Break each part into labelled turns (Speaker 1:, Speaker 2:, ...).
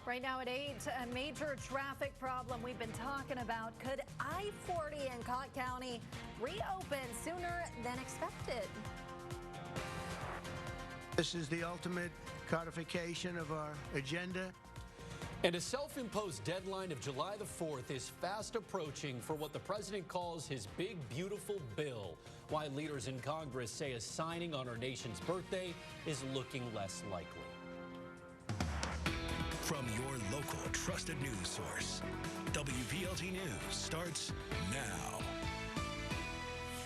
Speaker 1: Right now at 8, a major traffic problem we've been talking about. Could I-40 in Cott County reopen sooner than expected?
Speaker 2: This is the ultimate codification of our agenda.
Speaker 3: And a self-imposed deadline of July the 4th is fast approaching for what the president calls his big, beautiful bill. Why leaders in Congress say a signing on our nation's birthday is looking less likely.
Speaker 4: From your local trusted news source, WVLT News starts now.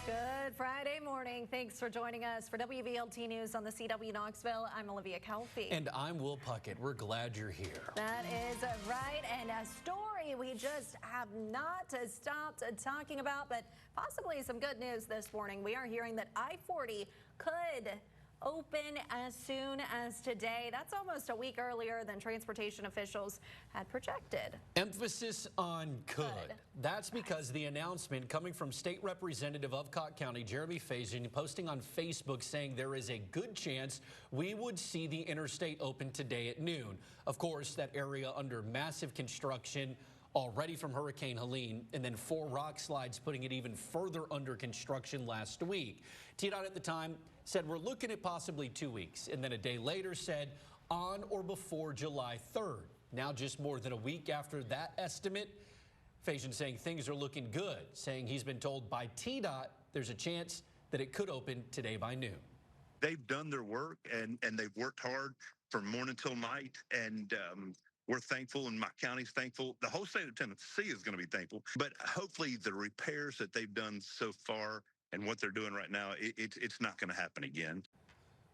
Speaker 1: Good Friday morning. Thanks for joining us for WVLT News on the CW Knoxville. I'm Olivia Calfee.
Speaker 3: And I'm Will Puckett. We're glad you're here.
Speaker 1: That is right. And a story we just have not stopped talking about, but possibly some good news this morning. We are hearing that I-40 could open as soon as today. That's almost a week earlier than transportation officials had projected.
Speaker 3: Emphasis on could. That's because the announcement coming from State Representative of Cott County, Jeremy Faison, posting on Facebook saying there is a good chance we would see the interstate open today at noon. Of course, that area under massive construction already from Hurricane Helene, and then 4 rock slides putting it even further under construction last week. TDOT at the time said we're looking at possibly 2 weeks, and then a day later said on or before July 3rd. Now just more than a week after that estimate, Faison saying things are looking good, saying he's been told by TDOT there's a chance that it could open today by noon.
Speaker 5: They've done their work and they've worked hard from morning till night, and we're thankful, and my county's thankful. The whole state of Tennessee is going to be thankful. But hopefully the repairs that they've done so far and what they're doing right now, it's not going to happen again.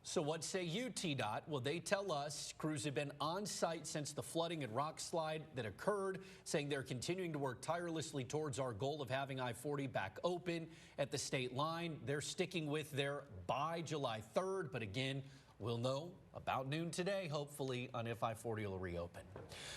Speaker 3: So what say you, TDOT? Well, they tell us crews have been on site since the flooding and rock slide that occurred, saying they're continuing to work tirelessly towards our goal of having I-40 back open at the state line. They're sticking with their by July 3rd, but again, we'll know about noon today, hopefully, on if I-40 will reopen.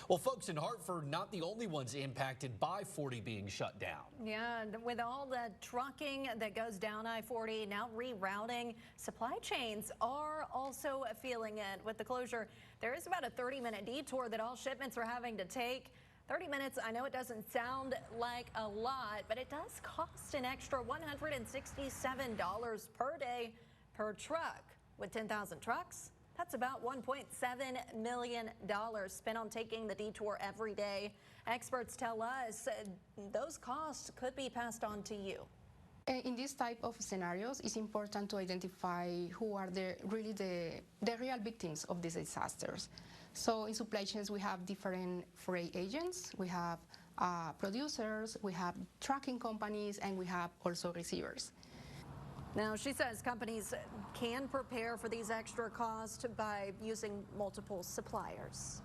Speaker 3: Well, folks in Hartford, not the only ones impacted by 40 being shut down.
Speaker 1: Yeah, with all the trucking that goes down I-40, now rerouting, supply chains are also feeling it. With the closure, there is about a 30-minute detour that all shipments are having to take. 30 minutes, I know it doesn't sound like a lot, but it does cost an extra $167 per day per truck. With 10,000 trucks, that's about $1.7 million spent on taking the detour every day. Experts tell us those costs could be passed on to you.
Speaker 6: In this type of scenarios, it's important to identify who are the real victims of these disasters. So in supply chains, we have different freight agents, we have producers, we have trucking companies, and we have also receivers.
Speaker 1: Now, she says companies can prepare for these extra costs by using multiple suppliers.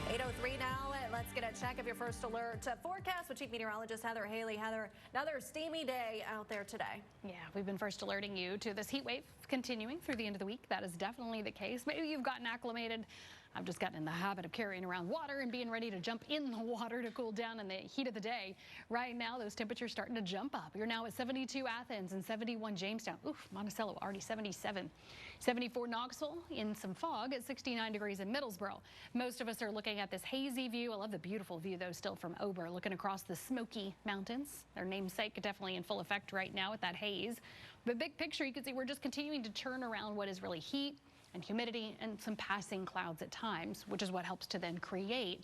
Speaker 1: 8:03 now. Let's get a check of your first alert forecast with Chief Meteorologist Heather Haley. Heather, another steamy day out there today.
Speaker 7: Yeah, we've been first alerting you to this heat wave continuing through the end of the week. That is definitely the case. Maybe you've gotten acclimated. I've just gotten in the habit of carrying around water and being ready to jump in the water to cool down in the heat of the day. Right now, those temperatures starting to jump up. You're now at 72 Athens and 71 Jamestown. Oof, Monticello already 77. 74 Knoxville in some fog at 69 degrees in Middlesboro. Most of us are looking at this hazy view. I love the beautiful view, though, still from Ober, looking across the Smoky Mountains. Their namesake definitely in full effect right now with that haze. But big picture, you can see we're just continuing to turn around what is really heat and humidity and some passing clouds at times, which is what helps to then create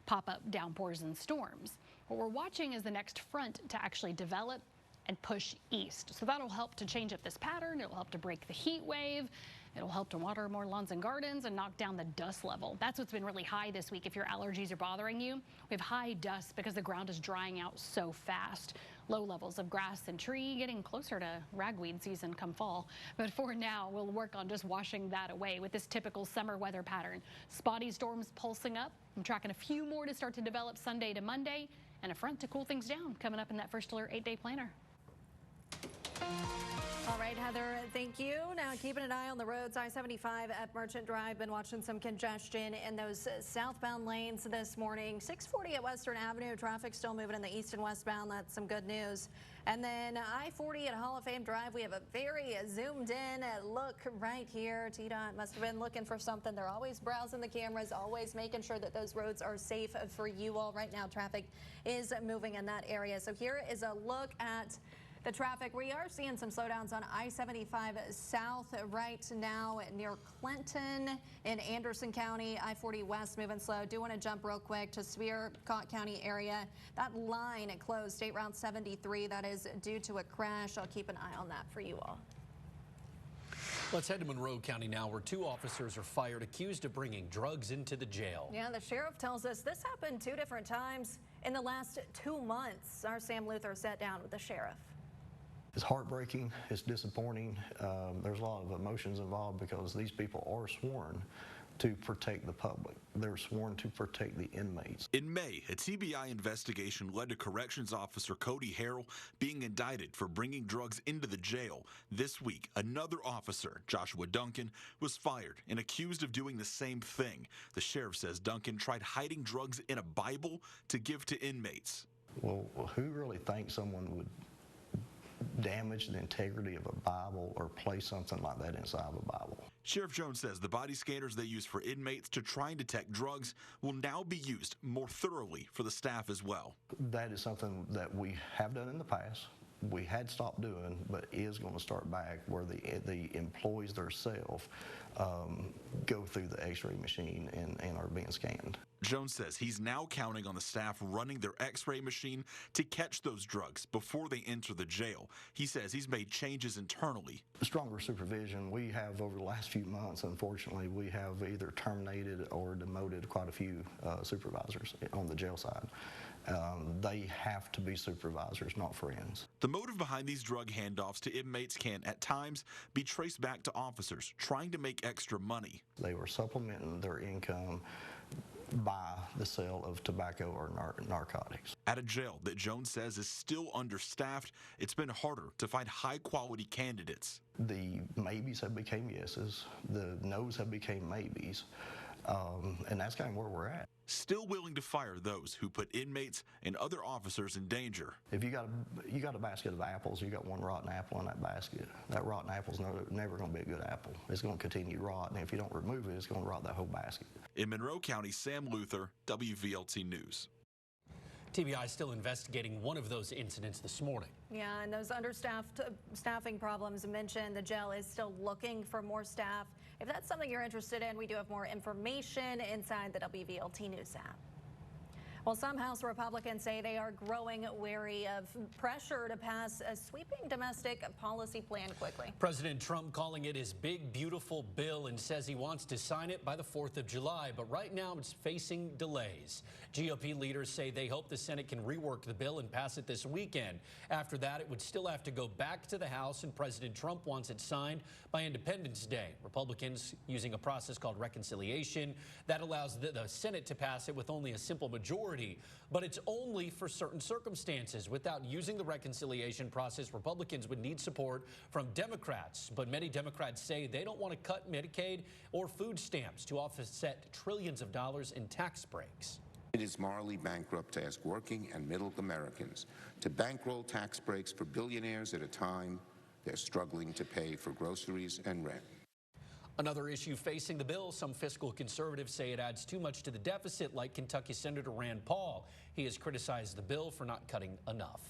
Speaker 7: pop-up downpours and storms. What we're watching is the next front to actually develop and push east. So that'll help to change up this pattern. It'll help to break the heat wave. It'll help to water more lawns and gardens and knock down the dust level. That's what's been really high this week. If your allergies are bothering you, we have high dust because the ground is drying out so fast. Low levels of grass and tree getting closer to ragweed season come fall. But for now, we'll work on just washing that away with this typical summer weather pattern. Spotty storms pulsing up. I'm tracking a few more to start to develop Sunday to Monday, and a front to cool things down coming up in that first alert 8-day planner.
Speaker 1: All right, Heather, thank you. Now, keeping an eye on the roads, I-75 at Merchant Drive. Been watching some congestion in those southbound lanes this morning. 640 at Western Avenue. Traffic still moving in the east and westbound. That's some good news. And then I-40 at Hall of Fame Drive. We have a very zoomed in look right here. TDOT must have been looking for something. They're always browsing the cameras, always making sure that those roads are safe for you all. Right now, traffic is moving in that area. So here is a look at the traffic. We are seeing some slowdowns on I-75 south right now near Clinton in Anderson County. I-40 west moving slow. Do want to jump real quick to Spear, Cott County area. That line closed, State Route 73. That is due to a crash. I'll keep an eye on that for you all.
Speaker 3: Let's head to Monroe County now, where 2 officers are fired accused of bringing drugs into the jail.
Speaker 1: Yeah, the sheriff tells us this happened 2 different times in the last 2 months. Our Sam Luther sat down with the sheriff.
Speaker 8: It's heartbreaking, it's disappointing. There's a lot of emotions involved because these people are sworn to protect the public. They're sworn to protect the inmates.
Speaker 9: In May, a TBI investigation led to Corrections Officer Cody Harrell being indicted for bringing drugs into the jail. This week, another officer, Joshua Duncan, was fired and accused of doing the same thing. The sheriff says Duncan tried hiding drugs in a Bible to give to inmates.
Speaker 8: Well, who really thinks someone would damage the integrity of a Bible or place something like that inside of a Bible?
Speaker 9: Sheriff Jones says the body scanners they use for inmates to try and detect drugs will now be used more thoroughly for the staff as well.
Speaker 8: That is something that we have done in the past. We had stopped doing, but is going to start back where the employees themselves go through the x-ray machine and are being scanned.
Speaker 9: Jones says he's now counting on the staff running their x-ray machine to catch those drugs before they enter the jail. He says he's made changes internally.
Speaker 8: Stronger supervision. We have, over the last few months, unfortunately, we have either terminated or demoted quite a few supervisors on the jail side. They have to be supervisors, not friends.
Speaker 9: The motive behind these drug handoffs to inmates can, at times, be traced back to officers trying to make extra money.
Speaker 8: They were supplementing their income by the sale of tobacco or narcotics.
Speaker 9: At a jail that Jones says is still understaffed, it's been harder to find high-quality candidates.
Speaker 8: The maybes have become yeses, the nos have become maybes, and that's kind of where we're at.
Speaker 9: Still willing to fire those who put inmates and other officers in danger.
Speaker 8: If you got a basket of apples, you got one rotten apple in that basket. That rotten apple's never going to be a good apple. It's going to continue to rot, and if you don't remove it, it's going to rot that whole basket.
Speaker 9: In Monroe County, Sam Luther, WVLT News.
Speaker 3: TBI is still investigating one of those incidents this morning.
Speaker 1: Yeah, and those staffing problems mentioned, the jail is still looking for more staff. If that's something you're interested in, we do have more information inside the WVLT News app. Well, some House Republicans say they are growing wary of pressure to pass a sweeping domestic policy plan quickly.
Speaker 3: President Trump calling it his big, beautiful bill and says he wants to sign it by the 4th of July. But right now it's facing delays. GOP leaders say they hope the Senate can rework the bill and pass it this weekend. After that, it would still have to go back to the House, and President Trump wants it signed by Independence Day. Republicans using a process called reconciliation that allows the Senate to pass it with only a simple majority. But it's only for certain circumstances. Without using the reconciliation process, Republicans would need support from Democrats. But many Democrats say they don't want to cut Medicaid or food stamps to offset trillions of dollars in tax breaks.
Speaker 10: It is morally bankrupt to ask working and middle Americans to bankroll tax breaks for billionaires at a time they're struggling to pay for groceries and rent.
Speaker 3: Another issue facing the bill, some fiscal conservatives say it adds too much to the deficit, like Kentucky Senator Rand Paul. He has criticized the bill for not cutting enough.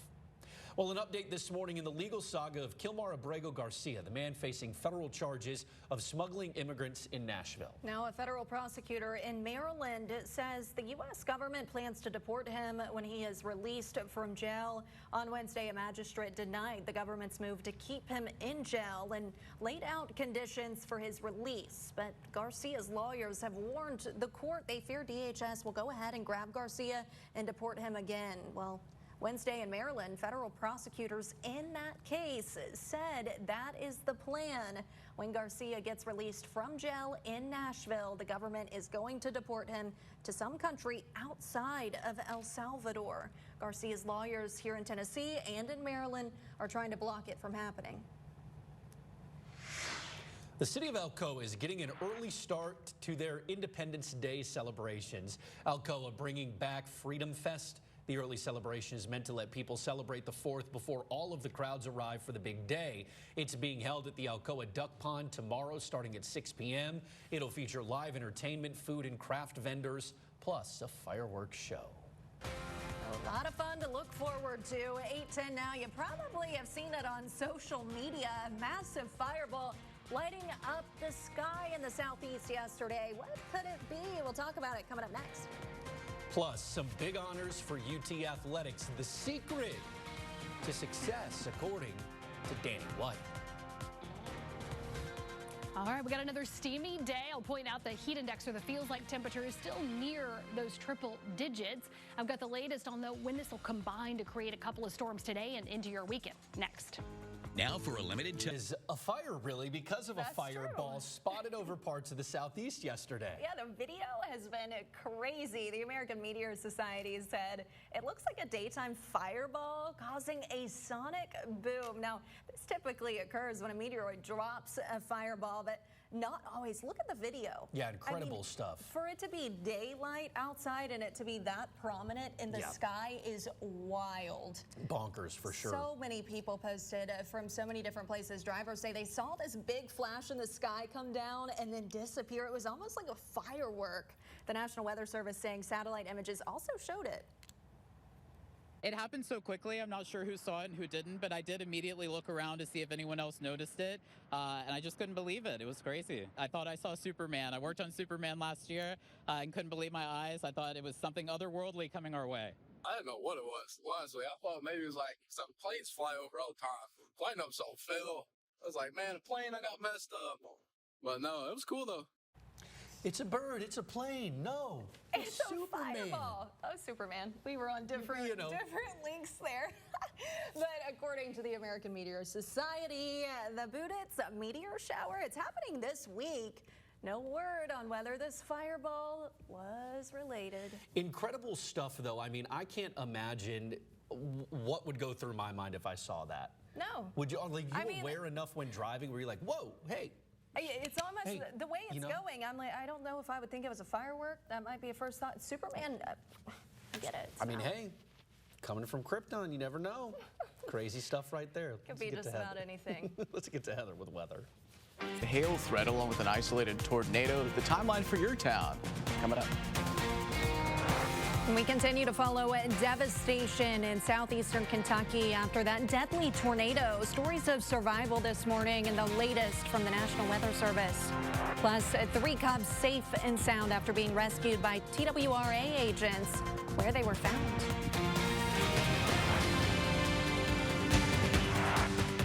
Speaker 3: Well, an update this morning in the legal saga of Kilmar Abrego Garcia, the man facing federal charges of smuggling immigrants in Nashville.
Speaker 1: Now, a federal prosecutor in Maryland says the U.S. government plans to deport him when he is released from jail. On Wednesday, a magistrate denied the government's move to keep him in jail and laid out conditions for his release. But Garcia's lawyers have warned the court they fear DHS will go ahead and grab Garcia and deport him again. Well, Wednesday in Maryland, federal prosecutors in that case said that is the plan. When Garcia gets released from jail in Nashville, the government is going to deport him to some country outside of El Salvador. Garcia's lawyers here in Tennessee and in Maryland are trying to block it from happening.
Speaker 3: The city of Alcoa is getting an early start to their Independence Day celebrations. Alcoa bringing back Freedom Fest. The early celebration is meant to let people celebrate the 4th before all of the crowds arrive for the big day. It's being held at the Alcoa Duck Pond tomorrow starting at 6 p.m. It'll feature live entertainment, food and craft vendors, plus a fireworks show.
Speaker 1: A lot of fun to look forward to. 8:10 now. You probably have seen it on social media. A massive fireball lighting up the sky in the southeast yesterday. What could it be? We'll talk about it coming up next.
Speaker 3: Plus, some big honors for UT athletics. The secret to success, according to Danny White.
Speaker 7: All right, we got another steamy day. I'll point out the heat index, or the feels like temperature, is still near those triple digits. I've got the latest on when this will combine to create a couple of storms today and into your weekend. Next.
Speaker 4: Now for a limited time.
Speaker 3: Is a fire really because of
Speaker 1: That's
Speaker 3: a fireball spotted over parts of the southeast yesterday.
Speaker 1: Yeah, the video has been crazy. The American Meteor Society said it looks like a daytime fireball causing a sonic boom. Now, this typically occurs when a meteoroid drops a fireball, but not always. Look at the video.
Speaker 3: Yeah, incredible stuff.
Speaker 1: For it to be daylight outside and it to be that prominent in the sky is wild.
Speaker 3: Bonkers for sure.
Speaker 1: So many people posted from so many different places. Drivers say they saw this big flash in the sky come down and then disappear. It was almost like a firework. The National Weather Service saying satellite images also showed it.
Speaker 11: It happened so quickly, I'm not sure who saw it and who didn't, but I did immediately look around to see if anyone else noticed it, and I just couldn't believe it. It was crazy. I thought I saw Superman. I worked on Superman last year and couldn't believe my eyes. I thought it was something otherworldly coming our way.
Speaker 12: I didn't know what it was, honestly. I thought maybe it was like some planes fly over all the time. Plane up so fell. I was like, man, the plane I got messed up. But no, it was cool though.
Speaker 3: It's a bird. It's a plane. No.
Speaker 1: It's a fireball. Oh, Superman. We were on different links there. But according to the American Meteor Society, the Budit's meteor shower, it's happening this week. No word on whether this fireball was related.
Speaker 3: Incredible stuff, though. I mean, I can't imagine what would go through my mind if I saw that.
Speaker 1: No.
Speaker 3: Would you, like, aware enough when driving where you're like, whoa, hey.
Speaker 1: It's almost the way it's going. I'm like, I don't know if I would think it was a firework. That might be a first thought. Superman, I get it.
Speaker 3: I mean, hey, coming from Krypton, you never know. Crazy stuff right there.
Speaker 1: Could be just about anything.
Speaker 3: Let's get to Heather with weather.
Speaker 13: The hail threat along with an isolated tornado. The timeline for your town coming up.
Speaker 1: We continue to follow devastation in southeastern Kentucky after that deadly tornado. Stories of survival this morning and the latest from the National Weather Service. Plus, 3 cubs safe and sound after being rescued by TWRA agents where they were found.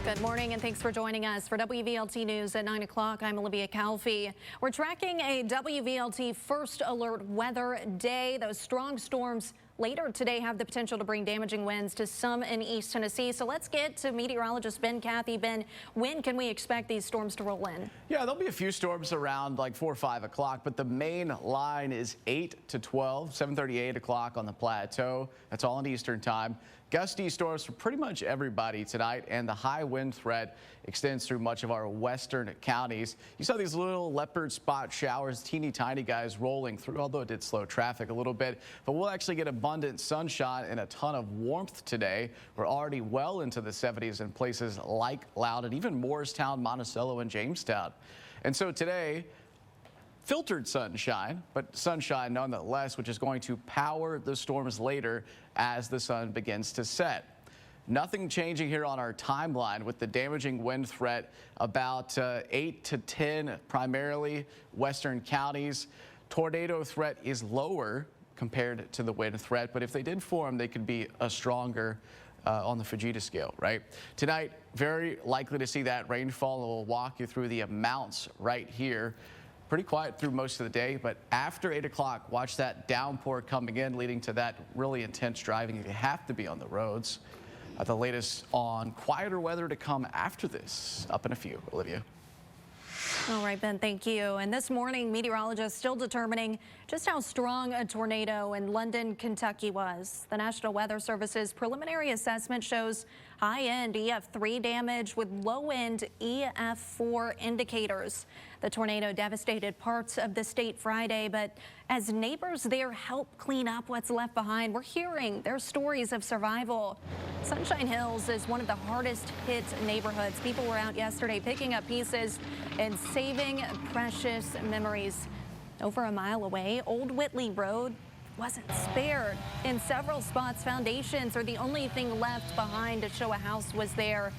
Speaker 1: Good morning and thanks for joining us for WVLT News at 9 o'clock. I'm Olivia Calfee. We're tracking a WVLT First Alert weather day. Those strong storms later today have the potential to bring damaging winds to some in East Tennessee. So let's get to meteorologist Ben Cathy. Ben, when can we expect these storms to roll in?
Speaker 13: Yeah, there'll be a few storms around like 4 or 5 o'clock, but the main line is 8 to 12, 7:30, 8 o'clock on the plateau. That's all in Eastern time. Gusty storms for pretty much everybody tonight, and the high wind threat extends through much of our western counties. You saw these little leopard spot showers, teeny tiny guys rolling through, although it did slow traffic a little bit. But we'll actually get abundant sunshine and a ton of warmth today. We're already well into the 70s in places like Loudon, even Morristown, Monticello, and Jamestown. And so today, filtered sunshine, but sunshine nonetheless, which is going to power the storms later as the sun begins to set. Nothing changing here on our timeline with the damaging wind threat about 8 to 10, primarily western counties. Tornado threat is lower compared to the wind threat, but if they did form, they could be a stronger on the Fujita scale, right? Tonight, very likely to see that rainfall, and we'll walk you through the amounts right here. pretty quiet through most of the day, but after 8 o'clock, watch that downpour coming in, leading to that really intense driving if you have to be on the roads. The latest on quieter weather to come after this. Up in a few. Olivia.
Speaker 1: All right, Ben, thank you. And this morning, meteorologists still determining just how strong a tornado in London, Kentucky was. The National Weather Service's preliminary assessment shows high-end EF3 damage with low-end EF4 indicators. The tornado devastated parts of the state Friday, but as neighbors there help clean up what's left behind, we're hearing their stories of survival. Sunshine Hills is one of the hardest hit neighborhoods. People were out yesterday picking up pieces and saving precious memories. Over a mile away, Old Whitley Road wasn't spared. In several spots, foundations are the only thing left behind to show a house was there.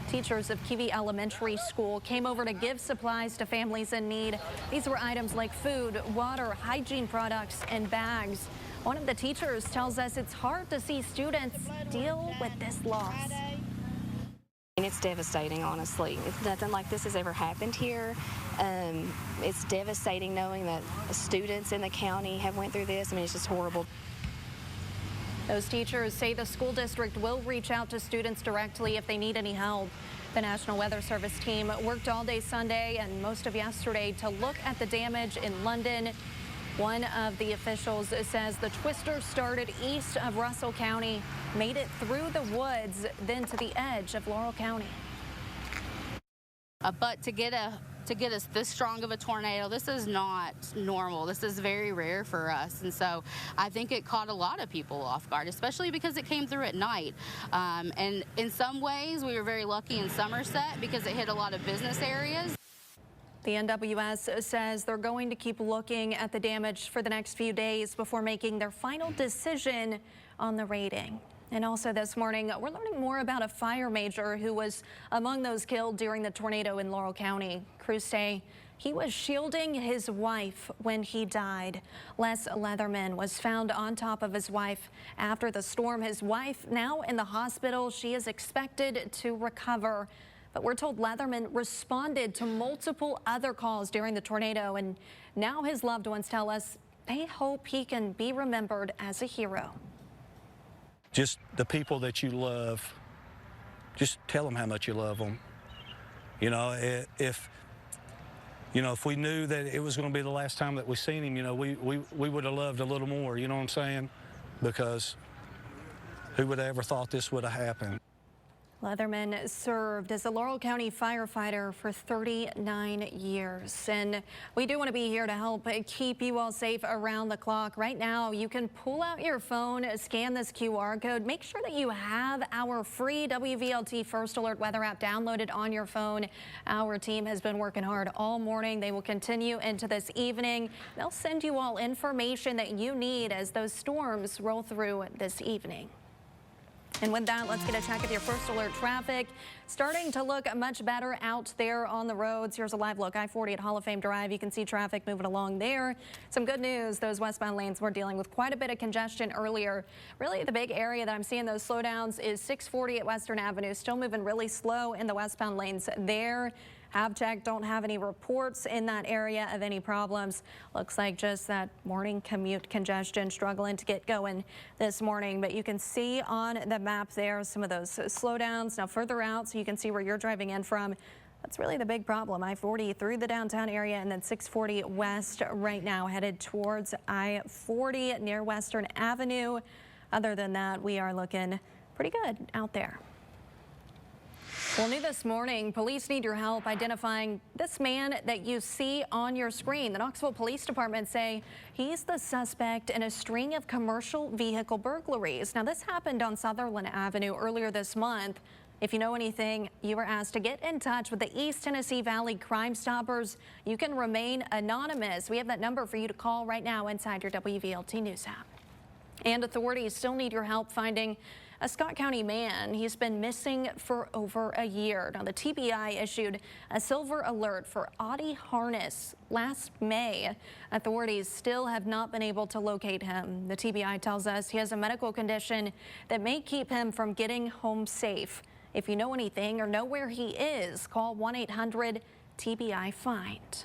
Speaker 1: Teachers of Kiwi Elementary School came over to give supplies to families in need. These were items like food, water, hygiene products, and bags. One of the teachers tells us it's hard to see students deal with this loss.
Speaker 14: And it's devastating, honestly. It's nothing like this has ever happened here. It's devastating knowing that students in the county have went through this. I mean, it's just horrible.
Speaker 1: Those teachers say the school district will reach out to students directly if they need any help. The National Weather Service team worked all day Sunday and most of yesterday to look at the damage in London. One of the officials says the twister started east of Russell County, made it through the woods, then to the edge of Laurel County.
Speaker 15: But to get us this strong of a tornado, this is not normal. This is very rare for us. And so I think it caught a lot of people off guard, especially because it came through at night. And in some ways, we were very lucky in Somerset because it hit a lot of business areas.
Speaker 1: The NWS says they're going to keep looking at the damage for the next few days before making their final decision on the rating. And also this morning, we're learning more about a fire major who was among those killed during the tornado in Laurel County. Crews say he was shielding his wife when he died. Les Leatherman was found on top of his wife after the storm. His wife now in the hospital. She is expected to recover. But we're told Leatherman responded to multiple other calls during the tornado, and now his loved ones tell us they hope he can be remembered as a hero.
Speaker 16: Just the people that you love, just tell them how much you love them. You know, if we knew that it was going to be the last time that we seen him, you know, we would have loved a little more, you know what I'm saying? Because who would have ever thought this would have happened?
Speaker 1: Leatherman served as a Laurel County firefighter for 39 years. And we do want to be here to help keep you all safe around the clock. Right now, you can pull out your phone, scan this QR code. Make sure that you have our free WVLT First Alert weather app downloaded on your phone. Our team has been working hard all morning. They will continue into this evening. They'll send you all information that you need as those storms roll through this evening. And with that, let's get a check of your First Alert traffic. Starting to look much better out there on the roads. Here's a live look. I-40 at Hall of Fame Drive. You can see traffic moving along there. Some good news. Those westbound lanes were dealing with quite a bit of congestion earlier. Really, the big area that I'm seeing those slowdowns is 640 at Western Avenue. Still moving really slow in the westbound lanes there. Have checked, don't have any reports in that area of any problems. Looks like just that morning commute congestion struggling to get going this morning. But you can see on the map there some of those slowdowns. Now further out so you can see where you're driving in from. That's really the big problem. I-40 through the downtown area and then 640 west right now headed towards I-40 near Western Avenue. Other than that, we are looking pretty good out there. Well, new this morning, police need your help identifying this man that you see on your screen. The Knoxville Police Department say he's the suspect in a string of commercial vehicle burglaries. Now, this happened on Sutherland Avenue earlier this month. If you know anything, you were asked to get in touch with the East Tennessee Valley Crime Stoppers. You can remain anonymous. We have that number for you to call right now inside your WVLT News app. And authorities still need your help finding a Scott County man. He's been missing for over a year. Now, the TBI issued a silver alert for Audi Harness last May. Authorities still have not been able to locate him. The TBI tells us he has a medical condition that may keep him from getting home safe. If you know anything or know where he is, call 1-800-TBI-FIND.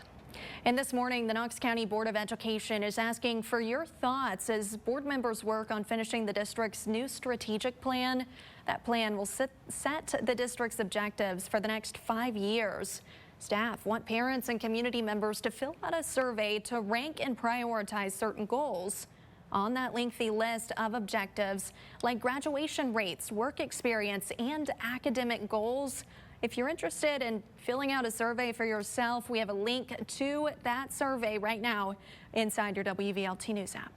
Speaker 1: And this morning, the Knox County Board of Education is asking for your thoughts as board members work on finishing the district's new strategic plan. That plan will set the district's objectives for the next 5 years. Staff want parents and community members to fill out a survey to rank and prioritize certain goals. On that lengthy list of objectives, like graduation rates, work experience, and academic goals. If you're interested in filling out a survey for yourself, we have a link to that survey right now inside your WVLT News app.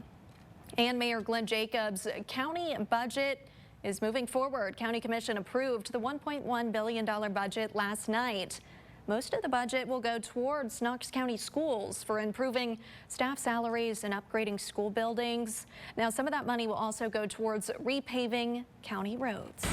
Speaker 1: And Mayor Glenn Jacobs' county budget is moving forward. County Commission approved the $1.1 billion budget last night. Most of the budget will go towards Knox County schools for improving staff salaries and upgrading school buildings. Now, some of that money will also go towards repaving county roads.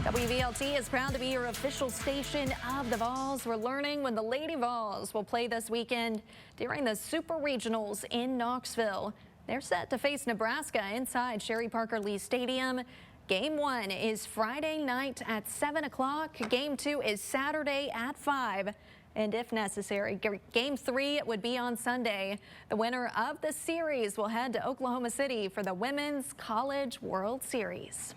Speaker 1: WVLT is proud to be your official station of the Vols. We're learning when the Lady Vols will play this weekend during the Super Regionals in Knoxville. They're set to face Nebraska inside Sherry Parker Lee Stadium. Game 1 is Friday night at 7 o'clock. Game 2 is Saturday at 5. And if necessary, Game 3 would be on Sunday. The winner of the series will head to Oklahoma City for the Women's College World Series.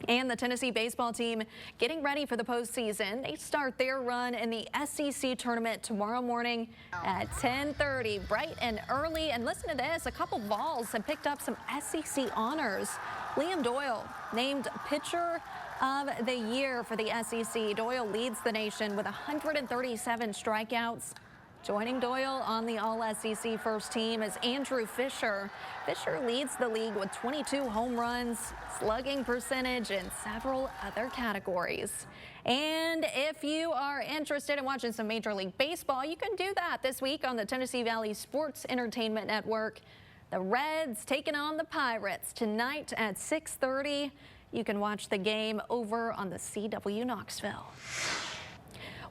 Speaker 1: And the Tennessee baseball team getting ready for the postseason. They start their run in the SEC tournament tomorrow morning at 10:30, bright and early. And listen to this, a couple Vols have picked up some SEC honors. Liam Doyle named pitcher of the year for the SEC. Doyle leads the nation with 137 strikeouts. Joining Doyle on the All-SEC first team is Andrew Fisher. Fisher leads the league with 22 home runs, slugging percentage, and several other categories. And if you are interested in watching some Major League Baseball, you can do that this week on the Tennessee Valley Sports Entertainment Network. The Reds taking on the Pirates tonight at 6:30. You can watch the game over on the CW Knoxville.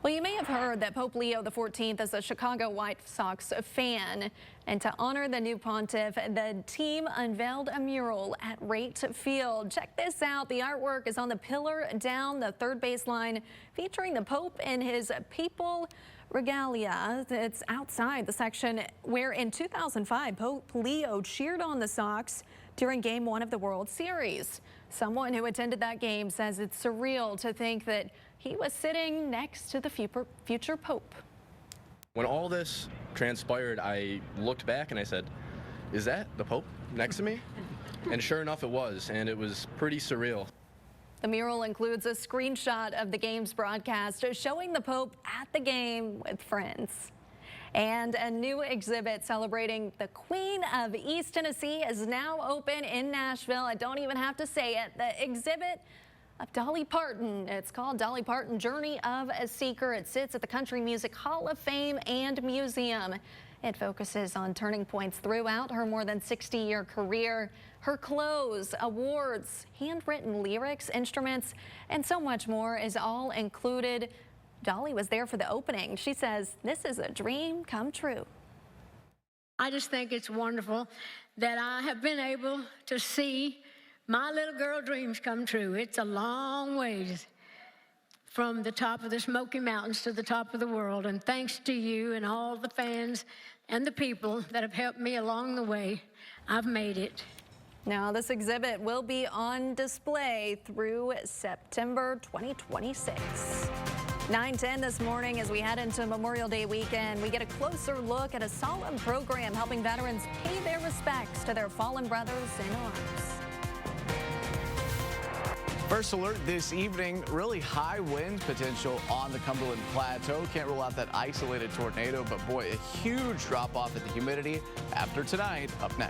Speaker 1: Well, you may have heard that Pope Leo XIV is a Chicago White Sox fan. And to honor the new pontiff, the team unveiled a mural at Rate Field. Check this out. The artwork is on the pillar down the third baseline, featuring the Pope in his papal regalia. It's outside the section where in 2005, Pope Leo cheered on the Sox during Game 1 of the World Series. Someone who attended that game says it's surreal to think that he was sitting next to the future Pope.
Speaker 17: When all this transpired, I looked back and I said, is that the Pope next to me? And sure enough, it was, and it was pretty surreal.
Speaker 1: The mural includes a screenshot of the game's broadcast showing the Pope at the game with friends. And a new exhibit celebrating the Queen of East Tennessee is now open in Nashville. I don't even have to say it. The exhibit of Dolly Parton. It's called Dolly Parton Journey of a Seeker. It sits at the Country Music Hall of Fame and Museum. It focuses on turning points throughout her more than 60-year career, her clothes, awards, handwritten lyrics, instruments, and so much more is all included. Dolly was there for the opening. She says this is a dream come true.
Speaker 18: I just think it's wonderful that I have been able to see my little girl dreams come true. It's a long ways from the top of the Smoky Mountains to the top of the world. And thanks to you and all the fans and the people that have helped me along the way, I've made it.
Speaker 1: Now, this exhibit will be on display through September 2026. 9:10 this morning as we head into Memorial Day weekend. We get a closer look at a solemn program helping veterans pay their respects to their fallen brothers in arms.
Speaker 13: First alert this evening, really high wind potential on the Cumberland Plateau. Can't rule out that isolated tornado, but boy, a huge drop off in the humidity after tonight. Up next.